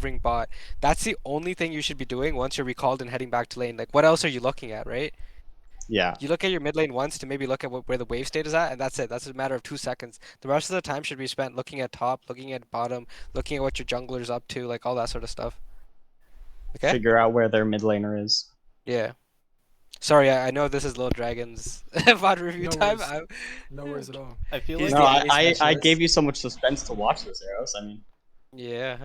hovering bot. That's the only thing you should be doing once you're recalled and heading back to lane. Like, what else are you looking at, right? Yeah. You look at your mid lane once to maybe look at where the wave state is at, and that's it. That's a matter of 2 seconds. The rest of the time should be spent looking at top, looking at bottom, looking at what your jungler's up to, like all that sort of stuff. Okay? Figure out where their mid laner is. Yeah. Sorry, I know this is Little Dragon's VOD review No time. worries. No worries at all. I feel He's like No, the AD I specialist. gave you so much suspense to watch this, Eros. I mean, Yeah.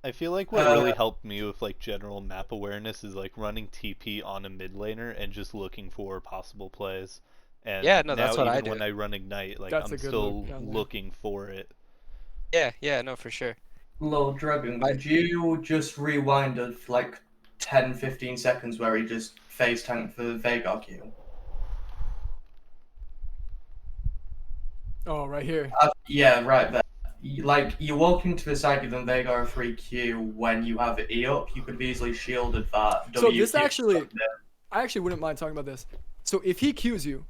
I feel like what really helped me with like general map awareness is like running TP on a mid laner and just looking for possible plays. And Yeah, no, now that's what I even do. when I run Ignite, like That's a I'm good still look down there. looking for it. Yeah, no, for sure. Little Dragon, could you just rewind of like 10-15 seconds where he just phase tanked for the Veigar Q? Oh, right here. Yeah, right there. Like, you walk into the side, give them Veigar a free Q when you have it E up, you could have easily shielded that. So W this Q. actually, I actually wouldn't mind talking about this. So if he Qs you,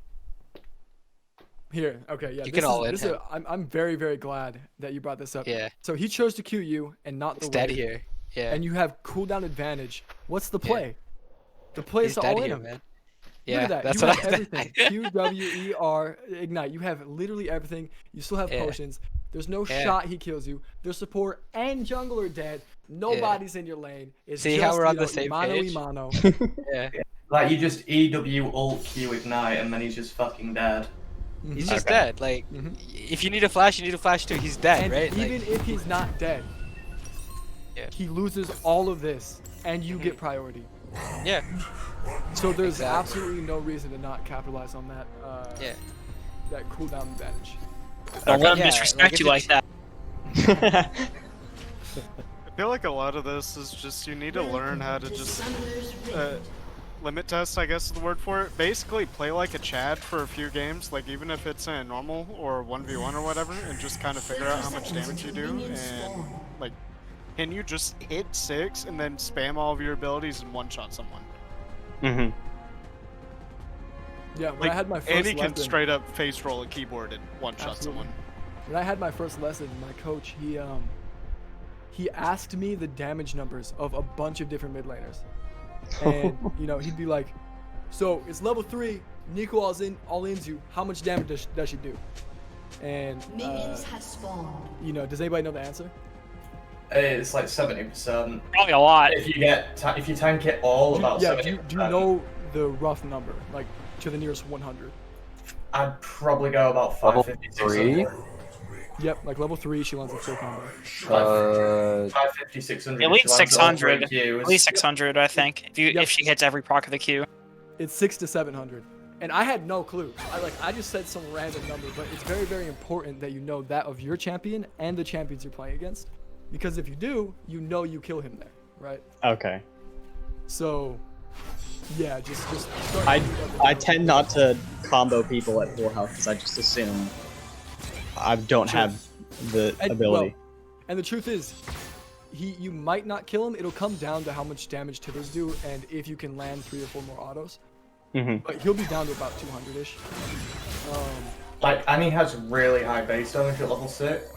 here, okay, yeah, You this can all in is him. I'm very, very glad that you brought this up. Yeah. So he chose to Q you and not the He's dead wave, here. Yeah. and you have cooldown advantage. What's the Yeah. play? The play is He's to dead all in here, him. man. Look Yeah, at that. that's You what have I everything. Q, W, E, R, Ignite. You have literally everything. You still have Yeah. potions. There's no Yeah. shot he kills you. Their support and jungler dead. Nobody's in your lane. It's See just, how we're on you the know, same mano page? y mano. Yeah. Like, you just EW ult Q Ignite and then he's just fucking dead. He's Mhm. just Okay. dead. Like, Mhm. if you need a flash, you need a flash too. He's dead, And right? even Like, if he's not dead, Yeah. he loses all of this, and you get priority. yeah, So there's Exactly. absolutely no reason to not capitalize on that. yeah. That cooldown advantage. Don't let him Yeah, disrespect if you like that. I feel like a lot of this is just you need to learn how to just limit test, I guess is the word for it. Basically, play like a Chad for a few games, like even if it's in a normal or 1v1 or whatever, and just kind of figure out how much damage you do. And like, can you just hit 6 and then spam all of your abilities and one-shot someone? hmm Yeah, when Like, I had my first and he can lesson, straight up face roll a keyboard and one-shot Absolutely. someone. when I had my first lesson, my coach he asked me the damage numbers of a bunch of different mid laners, and you know he'd be like, "So it's level 3. Nico all ins you. How much damage does she do?" And Minions have spawned. you know, does anybody know the answer? It's like 70%. Probably a lot. If you tank it all, about Yeah. 70%. Do you know the rough number, like to the nearest 100? I'd probably go about Level 550, 3? 600. Yep, like level 3, she lands a full combo. 550, 600. At if least she lands all three 600. Qs. At least 600, I think. Yep. If she hits every proc of the Q. It's 600 to 700, and I had no clue. I just said some random number, but it's very, very important that you know that of your champion and the champions you're playing against, because if you do, you know you kill him there, right? Okay. So, yeah, just start. I tend not to combo people at full health because I just assume I don't Sure. have the And, ability. well, and the truth is, you might not kill him. It'll come down to how much damage Tibbers do, and if you can land 3 or 4 more autos. hmm But he'll be down to about 200-ish. Like, and he has really high base damage at level 6.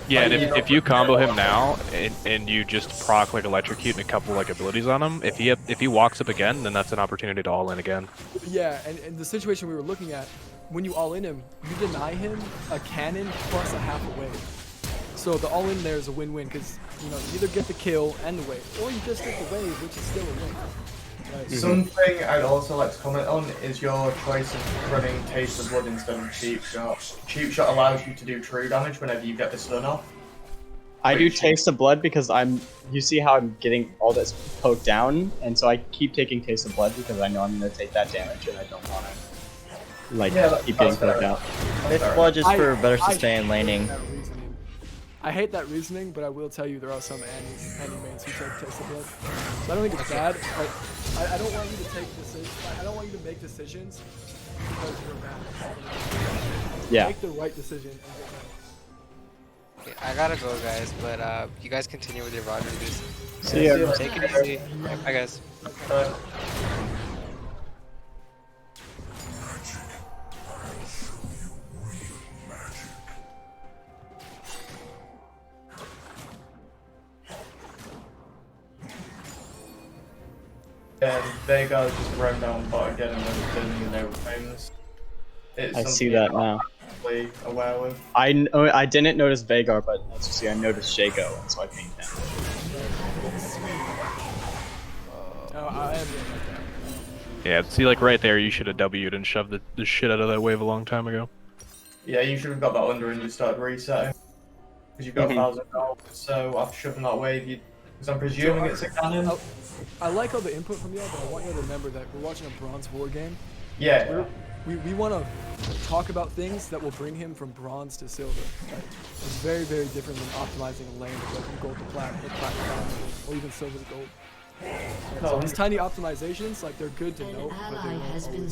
Yeah, and Like, if you combo him now and you just proc like electrocute and a couple like abilities on him, if he walks up again, then that's an opportunity to all in again. Yeah, and the situation we were looking at, when you all in him, you deny him a cannon plus a half a wave. So the all in there is a win-win because you know you either get the kill and the wave, or you just get the wave, which is still a win. Right? Something I'd also like to comment on is your choice of running Taste of Blood instead of Cheap Shot. Cheap Shot allows you to do true damage whenever you get the stun off. I do taste of blood because you see how I'm getting all this poked down, and so I keep taking taste of blood because I know I'm gonna take that damage and I don't want to like keep getting poked out. It's blood just for better I sustained hate laning. that reasoning. I hate that reasoning, but I will tell you there are some animes who take taste of blood. So I don't think it's bad, but I don't want you to take decisions. I don't want you to make decisions because you're mad. Yeah. Make the right decision. And get mad. Okay, I gotta go, guys. But you guys continue with your VOD reviews. See ya. Take it easy. Bye, guys. And Veigar's just run down bot again and then turning no famous. It's I see something that you're now. not actually aware with. I didn't notice Veigar, but as you see, I noticed Shaco, and so I pinged him. I am doing like that. Yeah, see, like right there, you should have W'd and shoved the shit out of that wave a long time ago. Yeah, you should have got that under and you started resetting. Because you've got 1,000 gold, so after shoving that wave, you. Because I'm presuming it's a cannon. I like all the input from y'all, but I want you to remember that we're watching a Bronze War game. Yeah. We want to talk about things that will bring him from bronze to silver. Right? It's very, very different than optimizing a lane to go from gold to platinum, or even silver to gold. So these tiny optimizations, like they're good to know, but they won't always be.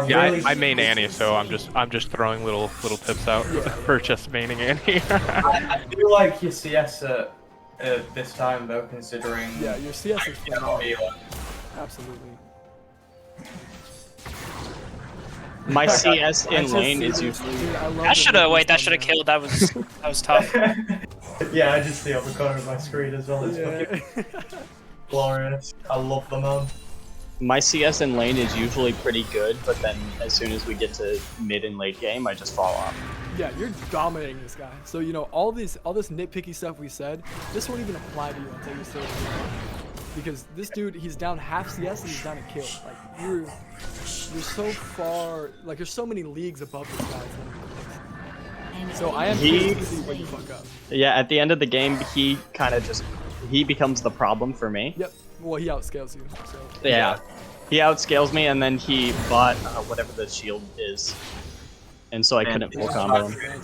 Yeah, I main Annie, so I'm just throwing little tips out for just maining Annie. I do like your CS at this time though, considering. Yeah, your CS is phenomenal. Absolutely. My CS in lane is usually. That should have killed. That was tough. Yeah, I just see on the corner of my screen as well. It's fucking glorious. I love the man. My CS in lane is usually pretty good, but then as soon as we get to mid and late game, I just fall off. Yeah, you're dominating this guy. So you know all this nitpicky stuff we said. This won't even apply to you until you start. Because this dude, he's down half CS and he's down a kill. Like you're so far, like there's so many leagues above this guy. So I am curious to see where you fuck up. Yeah, at the end of the game, he kind of he becomes the problem for me. Yep. Well, he outscales you. So. Yeah. He outscales me, and then he bought whatever the shield is, and so I couldn't full combo him.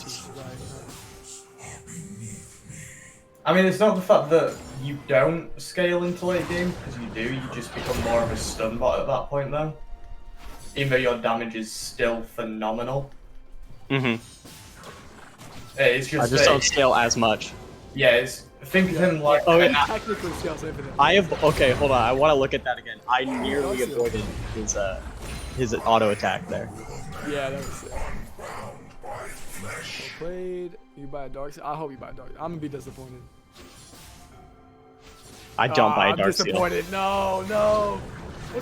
I mean, it's not the fact that you don't scale into late game, because you do, you just become more of a stun bot at that point though. Even though your damage is still phenomenal. It's just I just don't scale as much. Yeah, think of him like... Oh, it technically scales infinite. Okay, hold on, I want to look at that again. I nearly avoided his auto attack there. Yeah, that was sick. Played. You buy a dark seal. I hope you buy a dark seal. I'm gonna be disappointed. I don't buy a dark seal. I'm disappointed. No.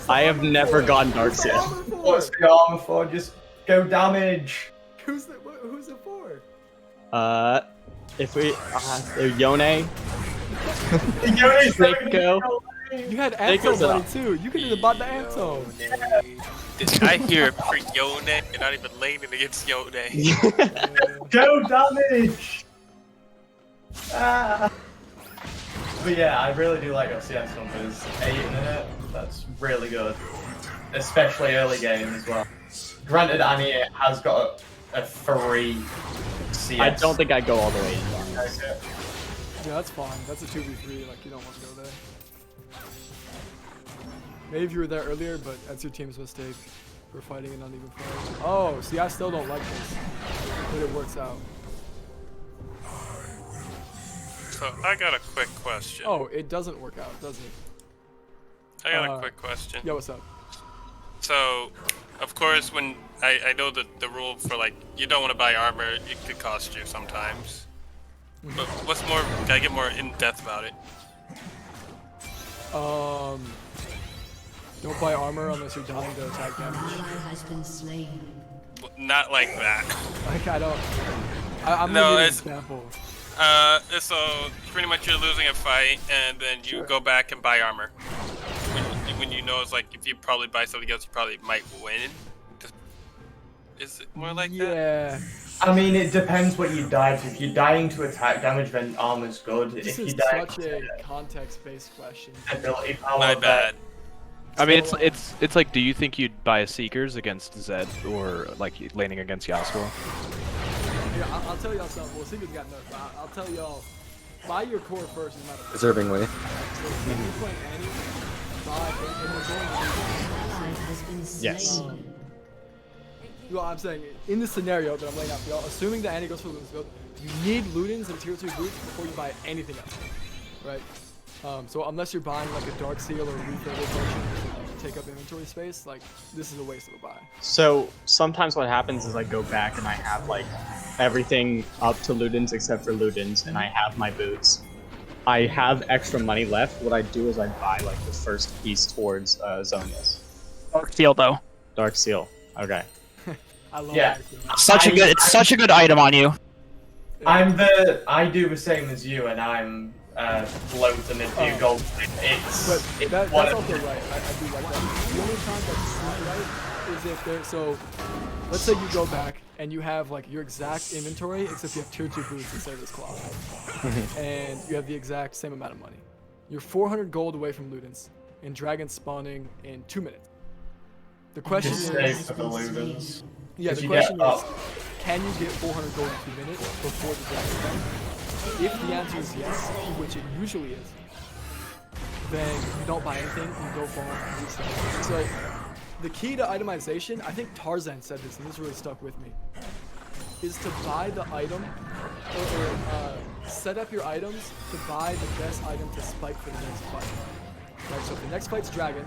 I have never gotten dark seal. What's the armor for? Just go damage. Who's it for? If we Yone. Yone's Draco. You had Anto money too. You could have bought the Anto. I hear for Yone, you're not even laning against Yone. Go damage! But yeah, I really do like your CS numbers. 8 a minute, that's really good. Especially early game as well. Granted, Annie has got a free CS. I don't think I go all the way in. Okay. Yeah, that's fine. That's a 2v3, like you don't want to go there. Maybe if you were there earlier, but that's your team's mistake for fighting an uneven fight. Oh, see, I still don't like this, but it works out. So I got a quick question. Oh, it doesn't work out, does it? I got a quick question. Yeah, what's up? So, of course, when I know that the rule for like you don't want to buy armor, it could cost you sometimes. But what's more? Can I get more in depth about it? Don't buy armor unless you're dying to attack damage. Not like that. Like I'm gonna give you an example. So pretty much you're losing a fight, and then you go back and buy armor. When you know it's like if you probably buy something else, you probably might win. Is it more like that? Yeah. I mean, it depends what you die to. If you're dying to attack damage, then armor's good. This if is you die such a context-based question. ability power, My bad. I mean, it's like, do you think you'd buy a Seekers against Zed or like laning against Yasuo? Here, I'll tell y'all something. Well, Seekers got nuts. I'll tell y'all. Buy your core first. Is not a Deservingly. So if you're playing Annie, buy and you're going. Yes. Well, I'm saying in the scenario that I'm laying out for y'all, assuming that Annie goes for Luden's build, you need Ludens and tier 2 boots before you buy anything else, right? So unless you're buying like a Dark Seal or a refill potion to take up inventory space, like this is a waste of a buy. So sometimes what happens is I go back and I have like everything up to Ludens except for Ludens, and I have my boots. I have extra money left, what I do is I buy like the first piece towards Zonius. Dark Steel though. Dark Seal. Okay. I love Yeah. that. It's such a good item on you. I do the same as you, and I'm low to mid-tier gold. But that's also right. I do like that. The only time that's not right is if there. So, let's say you go back and you have like your exact inventory, except you have tier 2 boots instead of this cloth, and you have the exact same amount of money. You're 400 gold away from Ludens, and dragons spawning in 2 minutes. The question is, yeah, the question is, can you get 400 gold in 2 minutes before the dragon comes? If the answer is yes, which it usually is, then you don't buy anything, you go farm and reset. So the key to itemization, I think Tarzan said this, and this really stuck with me, is to buy the item, or set up your items to buy the best item to spike for the next fight. Right, so if the next fight's dragon,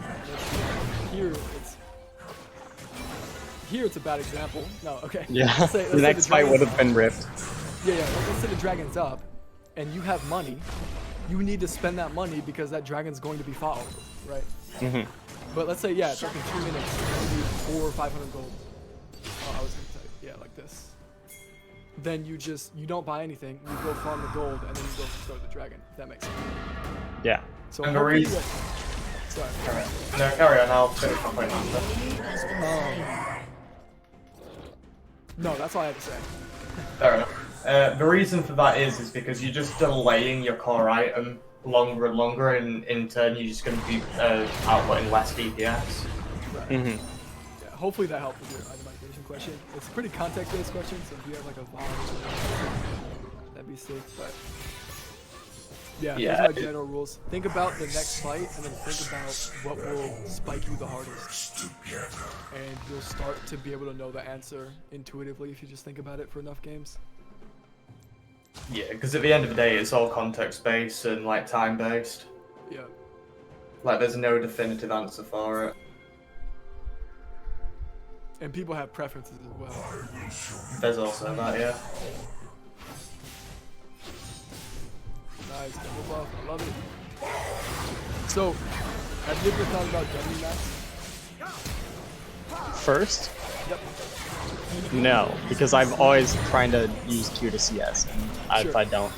here it's a bad example. No, okay. Yeah, let's say the next fight would have been ripped. Yeah, let's say the dragon's up, and you have money. You need to spend that money because that dragon's going to be followed, right? But let's say, yeah, it's like in 2 minutes, you need 400 or 500 gold. Oh, I was gonna tell you, yeah, like this. Then you don't buy anything, you go farm the gold, and then you go to the dragon, if that makes sense. Yeah. So and the reason... Sorry. No, carry on, I'll finish my point. No, that's all I have to say. Fair enough. The reason for that is because you're just delaying your core item longer and longer, and in turn you're just going to be outputting less DPS. Right. Yeah, hopefully that helped with your itemization question. It's a pretty context-based question, so if you have like a VOD, that'd be sick, but... Yeah, those are my general rules. Think about the next fight, and then think about what will spike you the hardest. And you'll start to be able to know the answer intuitively if you just think about it for enough games. Yeah, because at the end of the day, it's all context-based and like time-based. Yeah. Like, there's no definitive answer for it. And people have preferences as well. There's also that, yeah. Nice, double buff, I love it. So, have you ever thought about W max? First? Yep. No, because I've always trying to use Q to CS, and if I don't.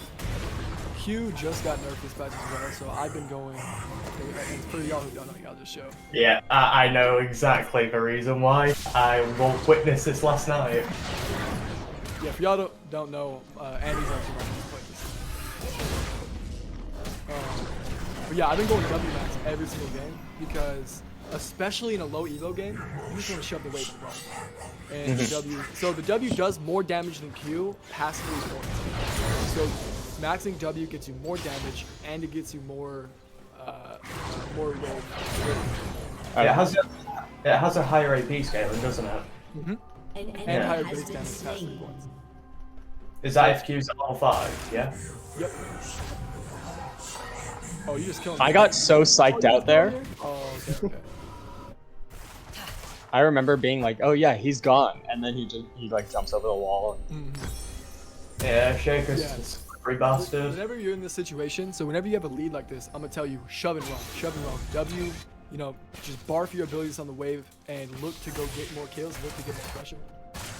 Q just got nerfed this patch as well, so I've been going. And for y'all who don't know, y'all just show. Yeah, I know exactly the reason why. I witnessed this last night. Yeah, for y'all don't know, Andy's actually running this play. But yeah, I've been going W max every single game because, especially in a low elo game, you just want to shove the wave wrong. And the W does more damage than Q past 3 points. So maxing W gets you more damage and it gets you more wave. It has a higher AP scaling, doesn't it? And higher base damage past 3 points. Is that if Q's at level 5? Yeah. Yep. Oh, you just killed me. I got so psyched out there. Oh, okay. I remember being like, "Oh yeah, he's gone," and then he like jumps over the wall. And... Yeah, Shaker's a slippery bastard. Whenever you're in this situation, so whenever you have a lead like this, I'm gonna tell you, shove and roam. W, just barf your abilities on the wave and look to go get more kills, look to get more pressure.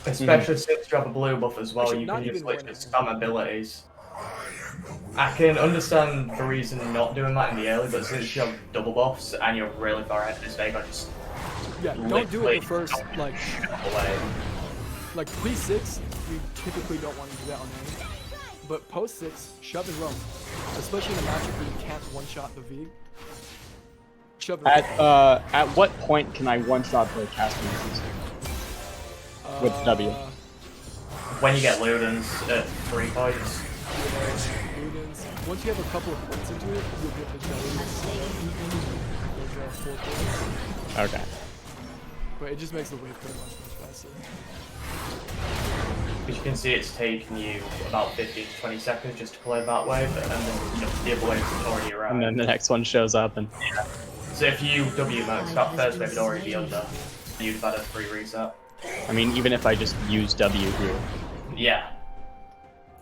Especially since you have a blue buff as well, you can just literally spam abilities. I can understand the reason not doing that in the early, but since you have double buffs and you're really far ahead of this stage, I just don't do it the first like pre-6. You typically don't want to do that on any, but post-6, shove and roam, especially in a matchup where you can't one-shot the V. Shove and roam. At what point can I one-shot the casting with W? When you get Ludens at 3 points. Once you have a couple of points into it, you'll get the jellies. Okay. But it just makes the wave pretty much faster. As you can see, it's taking you about 15 to 20 seconds just to play that wave, and then the other wave's already around. And then the next one shows up, and so if you W max, that first wave would already be under. You'd have had a free reset. I mean, even if I just use W here. Yeah.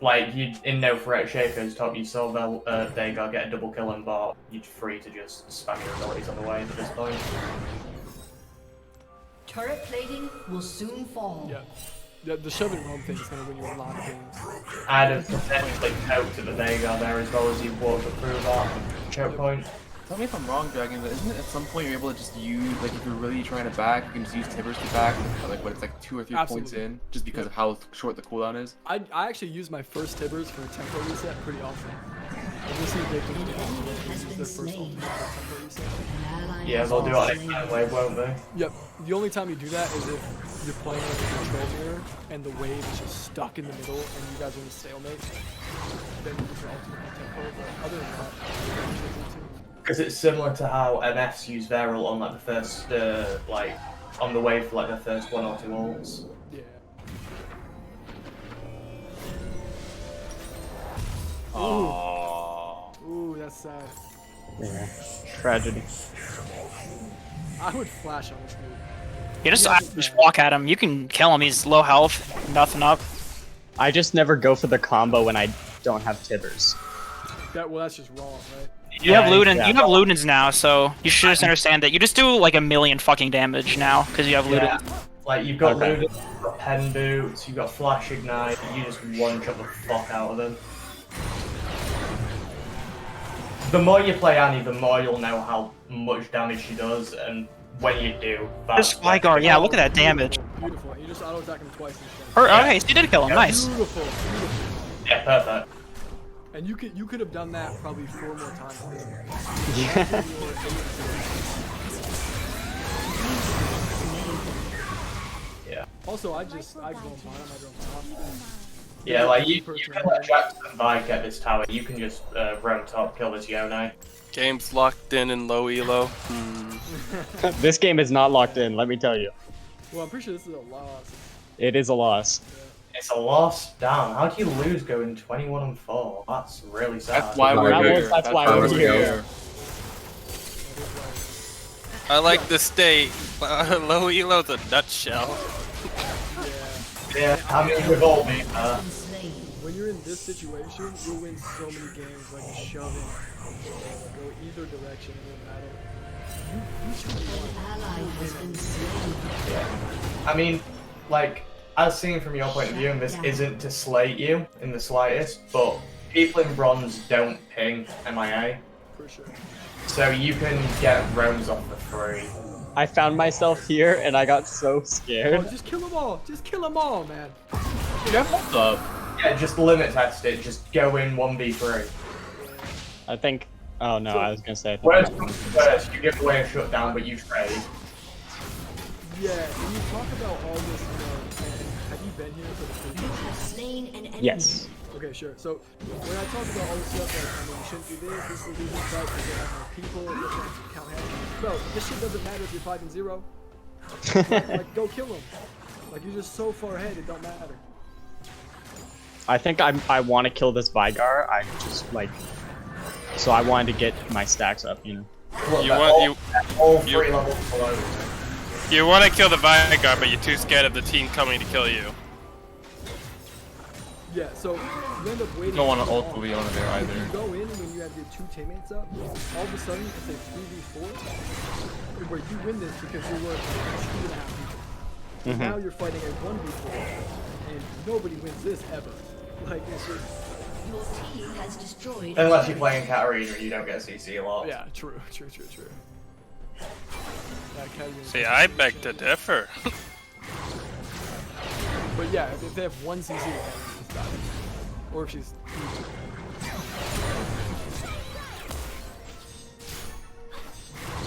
like you in no threat Shaker's top, you saw Veigar get a double kill and bot. You're free to just spam your abilities on the way at this point. Turret plating will soon fall. Yeah. The shove and roam thing is going to win you a lot of games. I'd have potentially poked at the Veigar there as well as you walked up through that choke point. Tell me if I'm wrong, Dragon, but isn't it at some point you're able to just use, like, if you're really trying to back, you can just use Tibbers to back, like, when it's like 2 or 3 points in, just because of how short the cooldown is? I actually use my first Tibbers for a tempo reset pretty often. I just see big things use their first ultimate for tempo reset. Yeah, they'll do it anyway, won't they? Yep. The only time you do that is if you're playing with a control mirror and the wave is just stuck in the middle and you guys are in a stalemate. Then you use your ultimate for tempo, but other than that, because it's similar to how MFs use their ult on like the first, like, on the wave for like the first 1 or 2 ults. Yeah. Ooh, that's sad. Yeah. Tragedy. I would flash on this dude. You just walk at him. You can kill him. He's low health, nothing up. I just never go for the combo when I don't have Tibbers. That's just wrong, right? You have Luden. You have Ludens now, so you should just understand that you just do like a million fucking damage now because you have Luden. Like you've got Luden, you've got Pen Boots, you've got Flash Ignite, you just one-shot the fuck out of them. The more you play Annie, the more you'll know how much damage she does, and when you do, This Veigar, yeah, look at that damage. Beautiful. You just auto-attack him twice instead. Okay, so you did kill him. Nice. Beautiful. Yeah, perfect. And you could have done that probably 4 more times. Yeah. Yeah. Also, I go bottom, I go top. Yeah, like you can let Jackson and Vi get this tower. You can just roam top, kill this Yone. Game's locked in low elo. This game is not locked in, let me tell you. Well, I'm pretty sure this is a loss. It is a loss. Yeah. It's a loss. Damn, how do you lose going 21-4? That's really sad. That's why we're here. That's why we're here. I like the state. Low elo's a nutshell. Yeah, I mean, we've all been there. When you're in this situation, you'll win so many games, like just shoving, go either direction, it won't matter. You should be Yeah. I mean, like, as seen from your point of view, and this isn't to slate you in the slightest, but people in bronze don't ping MIA. For sure. So you can get roams off for free. I found myself here and I got so Oh, scared. just kill them all! Just kill them all, man! Yeah, hold up. Yeah, just limit test it, just go in 1v3. I think. Oh no, I was gonna say. Worst comes to worst, you give away a shutdown, but you trade. Yeah, when you talk about all this, have you been here for the previous? Yes. Okay, sure. So when I talk about all this stuff, like, I mean, you shouldn't do this is the losing side because they have more people, you're trying to count heads. Bro, this shit doesn't matter if you're 5-0. Like, go kill them. Like, you're just so far ahead, it don't matter. I think I want to kill this Veigar. I just like. So I wanted to get my stacks up, you know. All 3 levels below. You want to kill the Veigar, but you're too scared of the team coming to kill you. Yeah, so you end up waiting. You don't want to ult Lee on there either. You go in when you have your 2 teammates up, all of a sudden it's a 3v4, where you win this because you were 2.5 people. Now you're fighting a 1v4, and nobody wins this ever. Like, it's just... Your team has destroyed. Unless you're playing Katarina, you don't get CC a lot. Yeah, true. See, I beg to differ. But yeah, if they have 1 CC, then it's bad. Or if she's...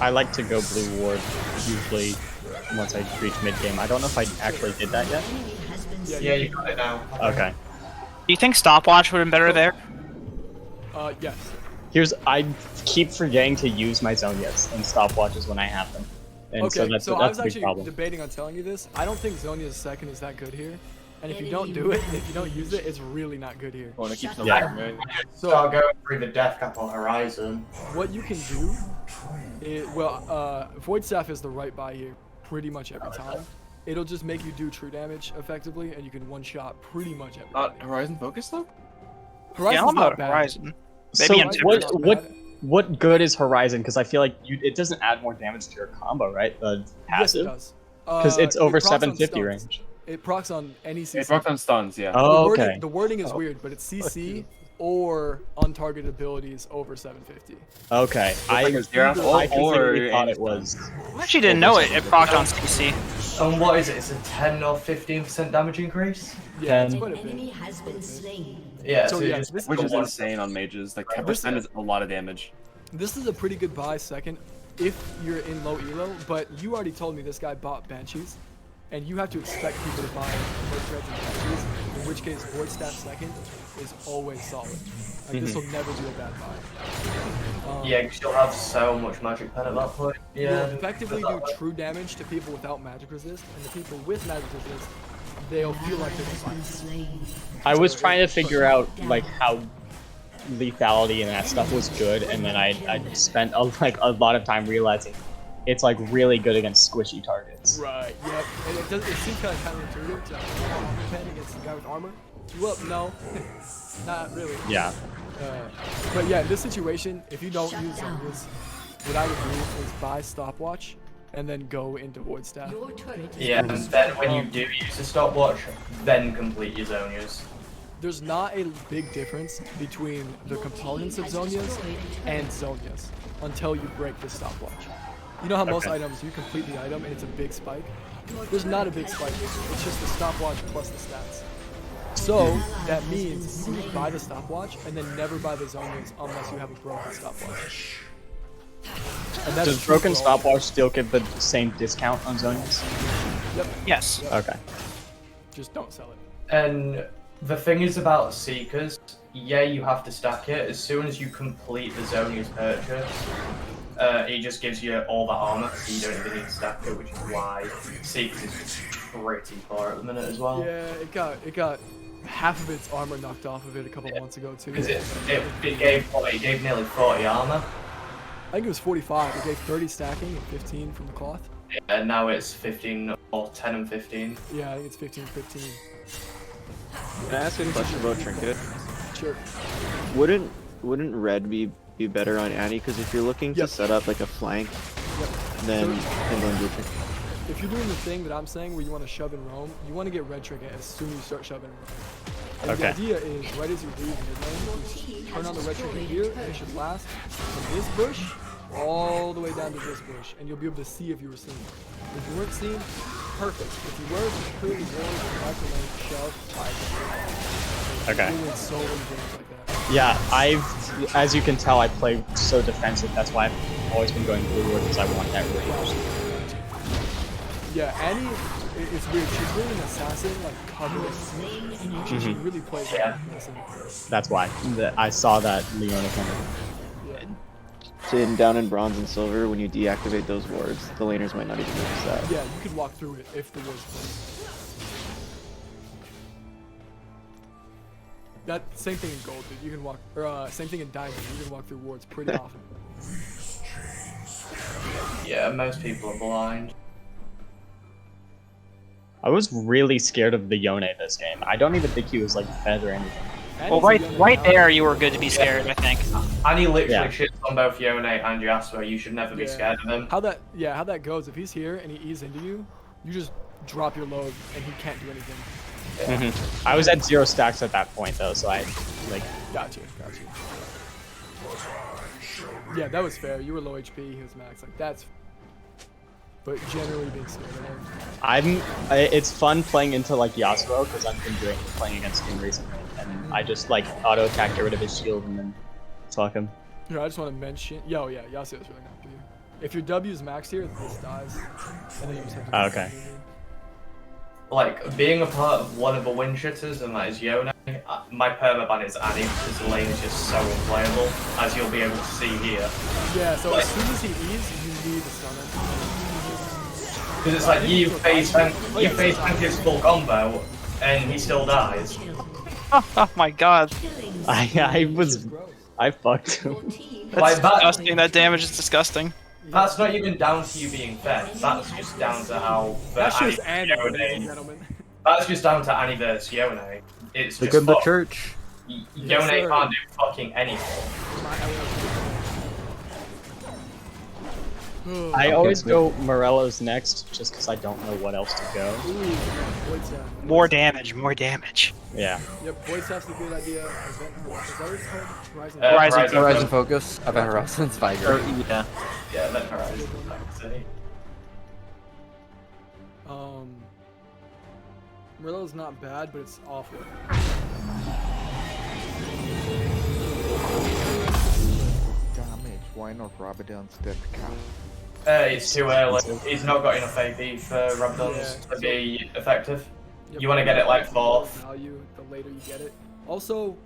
I like to go blue ward usually once I reach mid game. I don't know if I actually did that yet. Yeah, you got it now. Okay. Do you think stopwatch would have been better there? Yes. I keep forgetting to use my Zonias and stopwatches when I have them. And Okay, that's I was a big actually problem. debating on telling you this. I don't think Zonia's second is that good here. And if you don't do it, if you don't use it, it's really not good here. Oh, and it keeps them Yeah. right? So I'll go through the death cap on Horizon. What you can do is, Void Staff is the right buy here pretty much every time. It'll just make you do true damage effectively, and you can one-shot pretty much everybody. Horizon focus though? Horizon's Yeah, I don't know not about bad. Horizon. So Maybe in what good is Horizon? Because I feel like it doesn't add more damage to your combo, right? The Yes, it passive. does. Because it's over it procs on 750 stuns. range. It procs on any CC. It procs on stuns, yeah. Oh, okay. The wording is weird, but it's CC or untargeted abilities over 750. Okay. I completely thought it was. I actually didn't know it. It procced on CC. And what is it? It's a 10 or 15% damage increase? Yeah, it's Ten. quite a An enemy bit. has been slain. Yeah, So so yeah, just this Which is one- insane on mages. Like 10% This- is a lot of damage. This is a pretty good buy second if you're in low elo, but you already told me this guy bought Banshees, and you have to expect people to buy Void Threads and Banshees, in which case Void Staff second is always solid. Like, this will never be a bad buy. Yeah, because you'll have so much magic pen at that point. You'll Yeah. effectively do true damage to people without magic resist, and the people with magic resist, they'll feel like they're fine. I was trying to figure out like how lethality and that stuff was good, and then I spent a lot of time realizing it's like really good against squishy targets. Right, yep. And it seems kind of counterintuitive to armor pen against the guy with armor. You up? No. Not really. Yeah. But yeah, in this situation, if you don't use Zonias, what I would do is buy Stopwatch and then go into Void Staff. Your turret is Yeah, and then when you do use the stopwatch, then complete your Zonias. There's not a big difference between the components of Zonias and Zonias until you break the Stopwatch. You know how most items, you complete the item and it's a big spike? There's not a big spike, it's just the Stopwatch plus the stats. So, that means you buy the Stopwatch and then never buy the Zonias unless you have a broken Stopwatch. And that's Does true broken for all. stopwatch still give the same discount on Zonias? Yep. Yes. Okay. Just don't sell it. And the thing is about Seekers, yeah, you have to stack it. As soon as you complete the Zonia's purchase, it just gives you all the armor, so you don't even need to stack it, which is why Seekers is pretty far at the minute as well. Yeah, it got half of its armor knocked off of it a couple months ago too. Because it gave nearly 40 armor, I think it was 45. It gave 30 stacking and 15 from the cloth. and now it's 15 or 10 and 15. Yeah, I think it's 15. Can I ask a question about Trinket? Sure. Wouldn't red be better on Annie? Because if you're looking to Yep. set up like a flank, Yep. then So- England do Trinket. If you're doing the thing that I'm saying where you want to shove and roam, you want to get red trinket as soon as you start shoving and roaming. And Okay. the idea is, right as you leave mid lane, you turn on the red trinket here, and it should last from this bush all the way down to this bush, and you'll be able to see if you were seen. If you weren't seen, perfect. If you were, just clearly warn, back to lane, shove, fire. Okay. You win so many games like that. Yeah, as you can tell, I play so defensive. That's why I've always been going blue because I want that range. Yeah, Annie, it's weird. She's really an assassin, like covering. She really plays like an assassin. That's why I saw that Leona coming. Yeah. So down in bronze and silver, when you deactivate those wards, the laners might not even notice that. Yeah, you could walk through it if the ward's close. That same thing in gold, dude. You can walk, or same thing in diamond. You can walk through wards pretty often. Yeah, most people are blind. I was really scared of the Yone this game. I don't even think he was like fed or anything. Well, right there, you were good to be scared, I think. And he literally Yeah. shits on both Yone and Yasuo. You should never be Yeah. scared of him. How that goes? If he's here and he ease into you, you just drop your load and he can't do anything. I was at 0 stacks at that point though, so I like. Gotcha. Yeah, that was fair. You were low HP, he was max. Like that's. But generally being scared of him. It's fun playing into like Yasuo because I've been playing against him recently, and I just like auto attack, get rid of his shield, and then fuck him. Here, I just want to mention. Yeah, Yasuo's really not for you. If your W is maxed here, this dies, and then you just have to. Okay. Like, being a part of one of the win shitters, and that is Yone, my permaban is Annie because the lane is just so unplayable, as you'll be able to see here. Yeah, so as soon as he eases, you need to stun him. Because it's like, you face tank his full combo, and he still dies. Oh my god. I fucked him. That's Like, disgusting. That damage is disgusting. That's not even down to you being fed. That's just down to how That's Annie just Annie, ladies and gentlemen. That's just down to Annie versus Yone. It's Look just at the fuck. church. Yone can't do fucking anything. I always go Morello's next, just because I don't know what else to go. More damage, more damage. Yeah. Yep, voice app's a good idea. Is that what it's called? Horizon Focus. Event Horizon's Viger. Yeah. Yeah, Event Horizon. Morello's not bad, but it's awful. Damage. Why not Rabadon's death cap? It's too early. He's not got enough AP for Rabadon's to be effective. Yep, You want to get it like more 4th. value the later you get it. Also,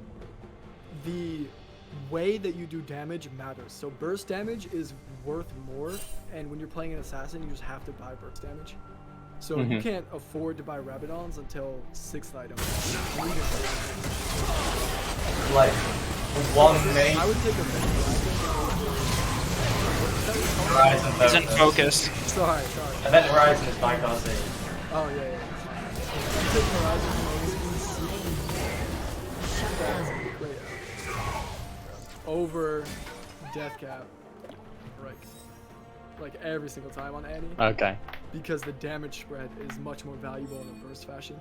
the way that you do damage matters. So burst damage is worth more, and when you're playing an assassin, you just have to buy burst damage. So you can't afford to buy Rabadons until 6th item. Like, one main. I would take a Horizon Focus. Isn't focused. Sorry. Event Horizon is my cause. Oh, yeah. I take Horizon over Death Cap. Like every single time on Annie. Okay. Because the damage spread is much more valuable in a burst fashion.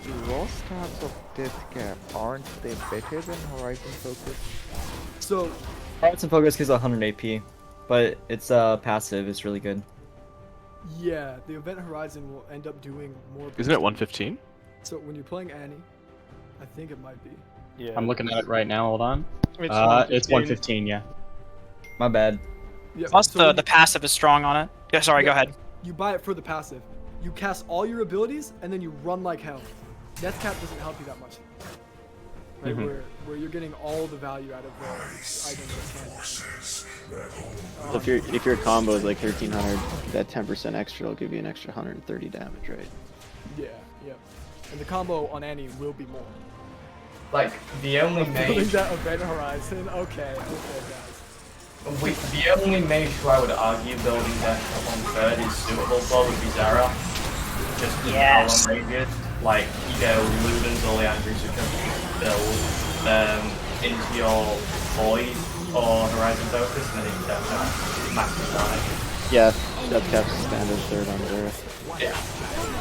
The raw stats of Death Cap, aren't they better than Horizon Focus? So Horizon Focus gives 100 AP, but it's passive. It's really good. yeah, the Event Horizon will end up doing more. Isn't it 115? So when you're playing Annie, I think it might be. Yeah. I'm looking at it right now. Hold on. It's It's 115. Yeah. My bad. Yeah, Plus so the passive is strong on it. Yeah, sorry, go ahead. You buy it for the passive. You cast all your abilities and then you run like hell. Death Cap doesn't help you that much. Right? Where you're getting all the value out of the item So if your combo is like 1300, that 10% extra will give you an extra 130 damage, right? Yeah. And the combo on Annie will be more. Like, the only Building mage. that Event Horizon? Okay, guys. The only mage who I would argue building Death Cap on 3rd is suitable for would be Zara. Just because Yes. how long range. Like, you go Ludens or Leandris, which can build into your Void or Horizon Focus, and then you don't have massive damage. Yeah, Death Cap's standard 3rd on Zero. Yeah.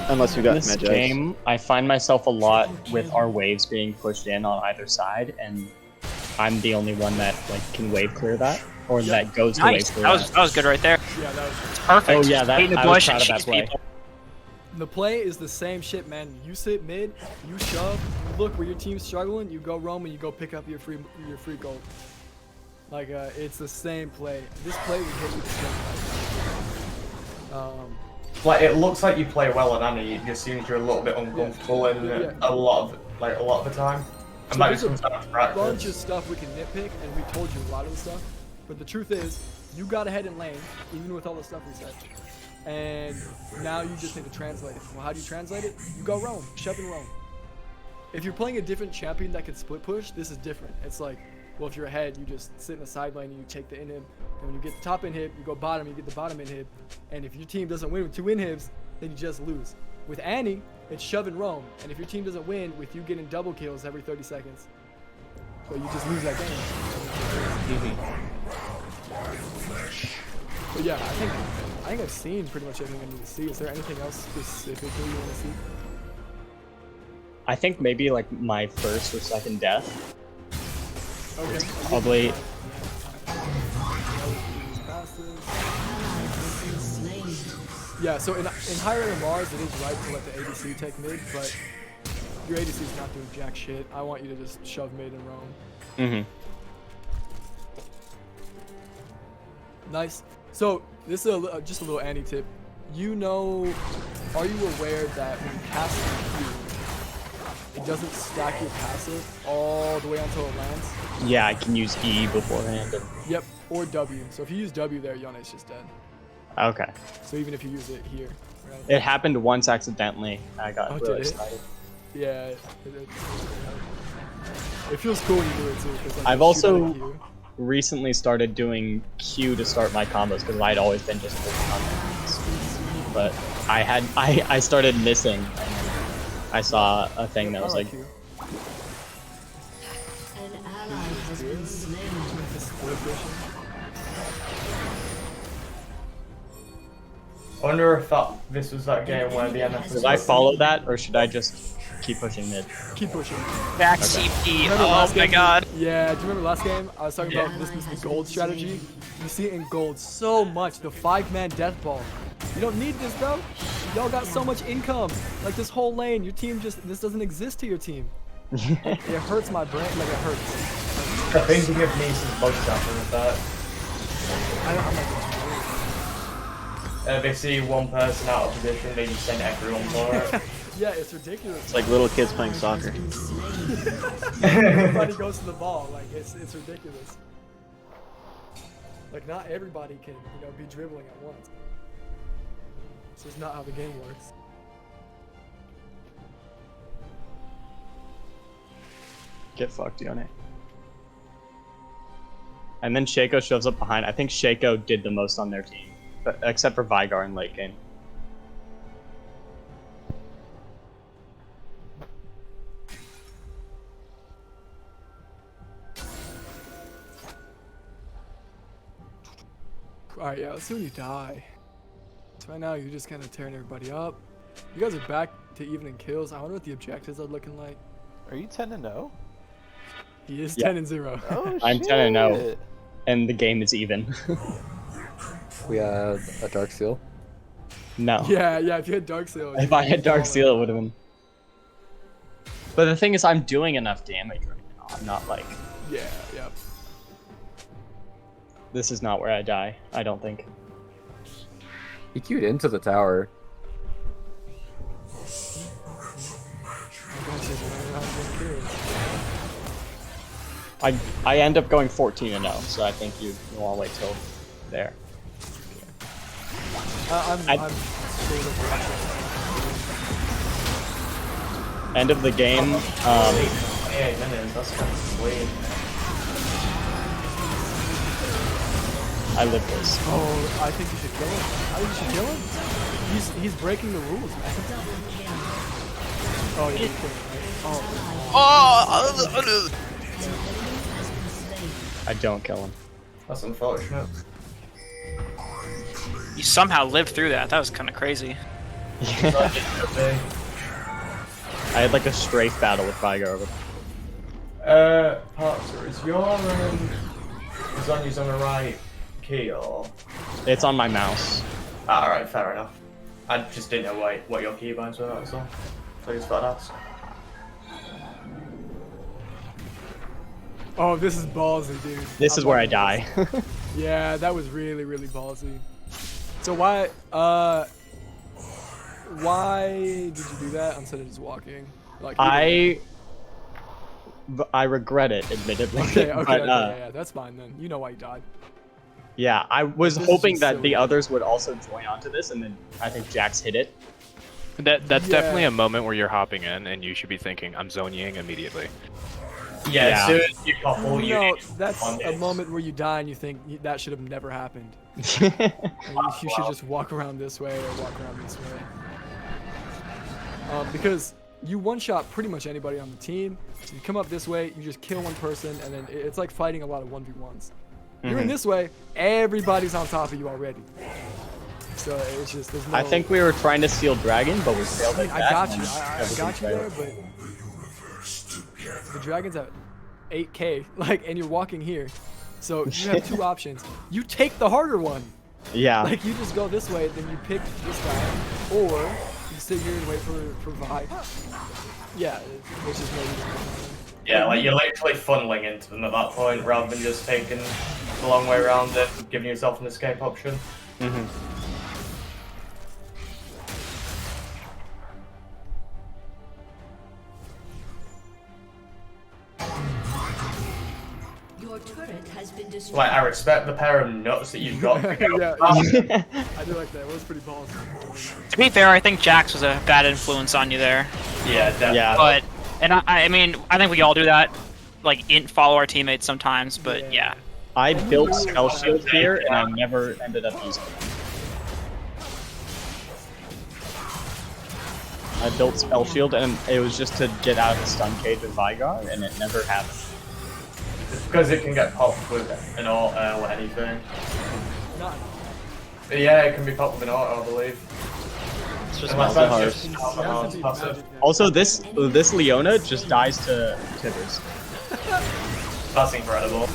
Unless you got This Magi. game, I find myself a lot with our waves being pushed in on either side, and I'm the only one that can wave clear that, or that goes to wave Nice. clear That was good right there. Yeah, that was It's perfect. Oh yeah, Hit the I was bush proud and of that cheese play. people. The play is the same shit, man. You sit mid, you shove, you look where your team's struggling, you go roam and you go pick up your free gold. Like it's the same play. This play would hit you the same way. Like, it looks like you play well on Annie, it just seems you're a little bit uncomfortable in a lot of the time. And So maybe there's a sometimes bunch of practice. stuff we can nitpick, and we told you a lot of the stuff. But the truth is, you got ahead in lane, even with all the stuff we said. And now you just need to translate it. Well, how do you translate it? You go roam, shove and roam. If you're playing a different champion that can split push, this is different. It's like, well, if you're ahead, you just sit in the side lane and you take the inhib. And when you get the top inhib, you go bottom, you get the bottom inhib. And if your team doesn't win with 2 inhibs, then you just lose. With Annie, it's shove and roam. And if your team doesn't win with you getting double kills every 30 seconds, so you just lose that game. But yeah, I think I've seen pretty much everything I need to see. Is there anything else specifically you want to see? I think maybe my first or second death. Okay. Probably. Yeah, so in higher end Mars, it is right to let the ADC take mid, but your ADC is not doing jack shit. I want you to just shove mid and roam. Nice. So this is just a little Annie tip. Are you aware that when you cast a Q, it doesn't stack your passive all the way until it lands? Yeah, I can use E beforehand. Yep, or W. So if you use W there, Yone's just dead. Okay. So even if you use it here, right? It happened once accidentally. I got really did it? excited. Yeah. It feels cool when you do it too. 'Cause, I've you shoot at a also Q. recently started doing Q to start my combos because I'd always been just clicking on things. But I started missing. And I saw a thing that was like, has been slain. I wonder if this was that game where the NF. Should I follow that, or should I just keep pushing mid? Keep pushing. Back Okay. CP. Remember Oh last my game? god. Yeah, do you remember last game? I was talking Yeah. about this was the gold strategy. You see it in gold so much. The 5-man death ball. You don't need this though. Y'all got so much income. Like this whole lane, your team this doesn't exist to your team. it hurts my brain. Like it hurts. I think you give me some bug zapper with that. I'm like, If they see one person out of position, they just send everyone for it. yeah, it's ridiculous. It's like little kids playing soccer. Everybody goes to the ball. Like it's ridiculous. Like not everybody can be dribbling at once. It's just not how the game works. Get fucked, Yone. And then Shaco shows up behind. I think Shaco did the most on their team, but, except for Vigar in late game. Alright, yeah, let's see when you die. So right now you're just kind of tearing everybody up. You guys are back to even in kills. I wonder what the objectives are looking like. Are you 10-0? He is Yeah. 10-0. Oh, I'm 10-0, and the game is even. We had a Dark Seal. No. Yeah, if you had Dark Seal. If I had Dark Seal, it would have been. But the thing is, I'm doing enough damage right now. I'm not like. Yeah. This is not where I die, I don't think. He queued into the tower. I end up going 14-0, so I think you want to wait till there. I'm sort of End of the game. 28 minutes, that's kind of sweet. I live this. Oh, I think you should kill him. I think you should kill him. He's breaking the rules, man. Oh, yeah, you killed him, right? Oh. I don't kill him. That's unfortunate. You somehow lived through that. That was kind of crazy. I had like a strafe battle with Vigar. Parker, is your is on the right key or? It's on my mouse. Alright, fair enough. I just didn't know what your keybinds were, that's all. Please, badass. Oh, this is ballsy, dude. This is where I die. Yeah, that was really, really ballsy. So why did you do that instead of just walking? Like I regret it, admittedly. Okay, but, yeah, that's fine then. You know why you died. Yeah, I was This is hoping just that silly. the others would also join onto this, and then I think Jax hit it. That's Yeah. definitely a moment where you're hopping in, and you should be thinking, "I'm zoning immediately." Yeah, Yeah. as soon as you couple, you No, need that's on a this. moment where you die and you think that should have never happened. And you should just walk around this way or walk around this way. Because you one-shot pretty much anybody on the team. So you come up this way, you just kill one person, and then it's like fighting a lot of 1v1s. You're in this way, everybody's on top of you already. So it's just, there's no... I think we were trying to steal Dragon, but we failed at I that. got you. and I everything got you there, failed. but the dragon's at 8k, and you're walking here. So you have two options. You take the harder one. Yeah. Like you just go this way, then you pick this guy, or you sit here and wait for Vi. Yeah, there's just no reason. Yeah, like you're literally funneling into them at that point rather than just taking the long way around and giving yourself an escape option. Your turret has been destroyed. Like, I respect the pair of nuts that you've got. Yeah, I do like that. It was pretty ballsy. To be fair, I think Jax was a bad influence on you there. Yeah, definitely. Yeah. But, and I mean, I think we all do that. Like, follow our teammates sometimes, but yeah. I built Spell Shield here, and I never ended up using it. I built Spell Shield, and it was just to get out of the stun cage with Vigar, and it never happened. Because it can get popped with an auto or anything. Not. Yeah, it can be popped with an auto, I believe. It's just Unless that's Malzahar's. just passive. Also, this Leona just dies to Tibbers. That's incredible.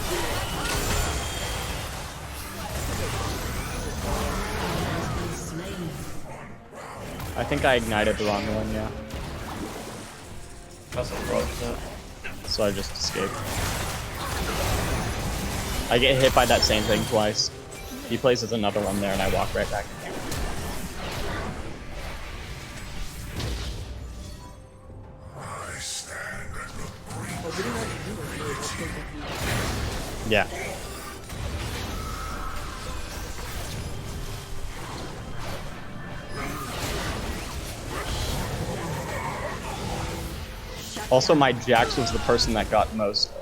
I think I ignited the wrong one, yeah. That's unfortunate. So I just escaped. I get hit by that same thing twice. He places another one there and I walk right back in. Yeah. Also, my Jax was the person that got most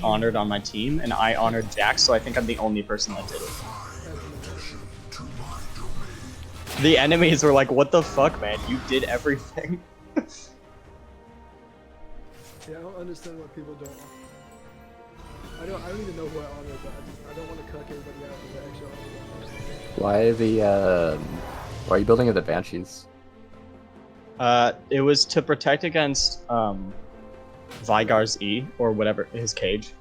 honored on my team, and I honored Jax, so I think I'm the only person that did it. The enemies were like, what the fuck, man? You did everything. Yeah, I don't understand why people don't. I don't even know who I honor, but I don't want to cuck everybody out with the actual honor. Why are you building at the Banshees? It was to protect against Vygar's E, or whatever, his cage,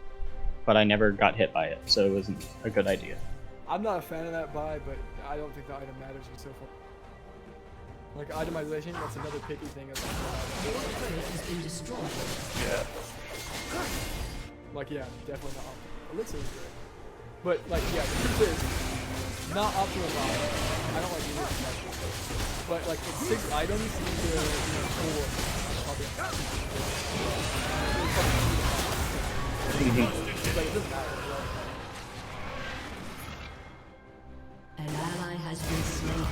but I never got hit by it, so it wasn't a good idea. I'm not a fan of that buy, but I don't think the item matters so far. Like itemization, that's another picky thing. Yeah. Like yeah, definitely not optimal. Elixir is great, but like yeah, the truth is not optimal buy. I don't like either of them. But like it's 6 items into 4. Probably. Like it doesn't matter. An ally has been slain.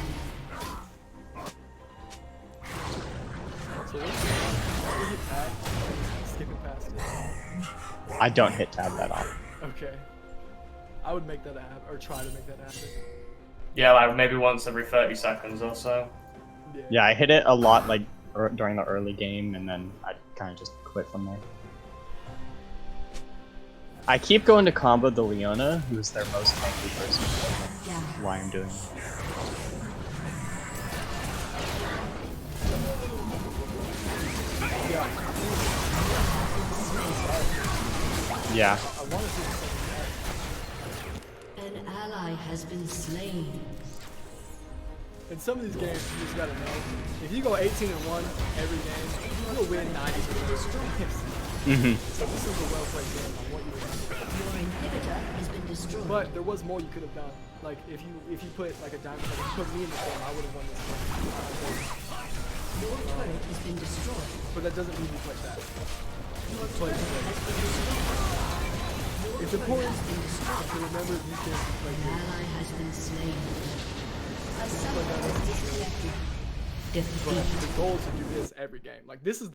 So what's hit tab? Skipping past it. I don't hit tab that often. Okay. I would make that happen, or try to make that happen. Yeah, like maybe once every 30 seconds or so. Yeah, I hit it a lot like during the early game, and then I kind of just quit from there. I keep going to combo the Leona, who's their most tanky person. I don't know why I'm doing it. Yeah. An ally has been slain. In some of these games, you just gotta know. If you go 18-1 every game, you'll win 90% of those games. So this is a well-played game. I want you to win. Your inhibitor has been destroyed. But there was more you could have done. Like if you put like a diamond, like if you put me in the game, I would have won this game. Your turret has been destroyed. But that doesn't mean you play bad. Your turret has been destroyed. It's important to remember these games to play good. An ally has been slain. A summoner has disconnected. But the goal is to do this every game. Like this is